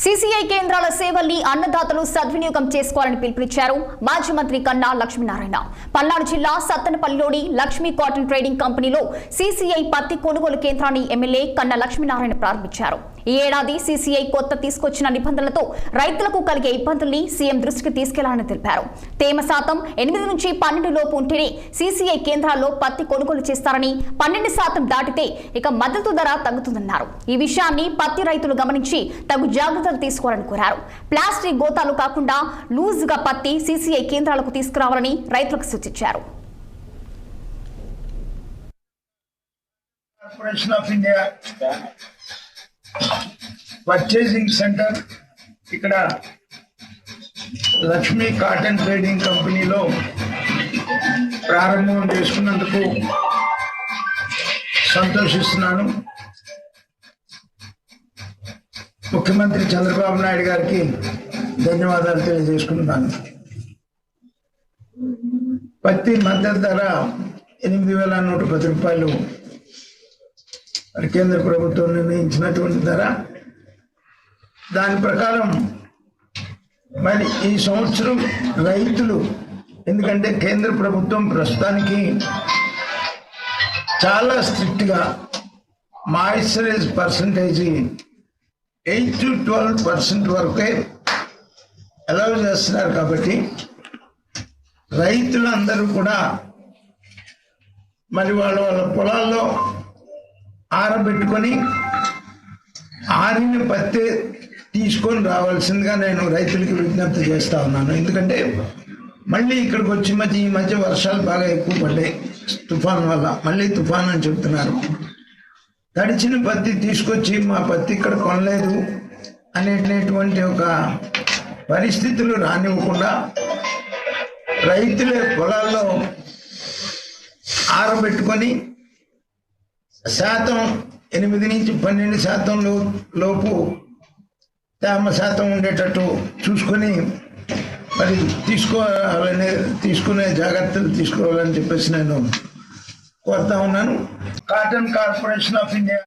CCI కేంద్రాల సేవల్ని అన్నదాతలు సద్వినియోగం చేసుకోవాలని పిలుపునిచ్చారు మాజీ మంత్రి కన్నా లక్ష్మీనారాయణ. పల్నాడు జిల్లా సత్తెనపల్లిలోని లక్ష్మీ కాటన్ ట్రేడింగ్ కంపెనీలో सीसीआई పత్తి కొనుగోలు కేంద్రాన్ని ఎమ్మెల్యే కన్నా లక్ష్మీనారాయణ ప్రారంభించారు. ఈ ఏడాది सीसीआई కొత్త తీసుకొచ్చిన నిబంధనలతో రైతులకు కలిగే ఇబ్బందుల్ని సీఎం దృష్టికి తీసుకెళ్లాలని తెలిపారు. తేమ శాతం 8 నుంచి 12 లోపు ఉంటేనే सीसीआई కేంద్రాల్లో పత్తి కొనుగోలు చేస్తారని, 12% దాటితే ఇక మద్దతు ధర తగ్గుతుందన్నారు. ఈ విషయాన్ని పత్తి రైతులు గమనించి తగు జాగ్రత్తలు తీసుకోవాలని కోరారు. ప్లాస్టిక్ గోతాలు కాకుండా లూజ్ గా పత్తి सीसीआई కేంద్రాలకు తీసుకురావాలని రైతులకు సూచించారు. Corporation of India purchasing centre ఇక్కడ లక్ష్మీ కాటన్ ట్రేడింగ్ కంపెనీలో ప్రారంభం చేసుకున్నందుకు సంతోషిస్తున్నాను. ముఖ్యమంత్రి చంద్రబాబు నాయుడు గారికి ధన్యవాదాలు తెలియజేసుకుంటున్నాను. పత్తి మద్దతు ధర 8,110 రూపాయలు కేంద్ర ప్రభుత్వం నిర్ణయించినటువంటి ధర. దాని ప్రకారం మరి ఈ సంవత్సరం రైతులు, ఎందుకంటే కేంద్ర ప్రభుత్వం ప్రస్తుతానికి చాలా స్ట్రిక్ట్గా మాయిశ్చరైజ్ పర్సంటేజ్ 8 to 12% వరకే అలౌ చేస్తున్నారు. కాబట్టి రైతులందరూ కూడా మరి వాళ్ళ పొలాల్లో ఆరబెట్టుకొని ఆరిన పత్తి తీసుకొని రావాల్సిందిగా నేను రైతులకి విజ్ఞప్తి చేస్తా ఉన్నాను. ఎందుకంటే మళ్ళీ ఇక్కడికి వచ్చి ఈ మధ్య వర్షాలు బాగా ఎక్కువ పడ్డాయి తుఫాన్ వల్ల. మళ్ళీ తుఫాన్ అని చెప్తున్నారు. తడిచిన పత్తి తీసుకొచ్చి మా పత్తి ఇక్కడ కొనలేదు అనేటువంటి ఒక పరిస్థితులు రానివ్వకుండా రైతులే పొలాల్లో ఆరబెట్టుకొని శాతం 8 నుంచి 12% లోపు తేమ శాతం ఉండేటట్టు చూసుకొని మరి తీసుకునే జాగ్రత్తలు తీసుకోవాలని చెప్పేసి నేను కోరుతా ఉన్నాను. Cotton corporation of India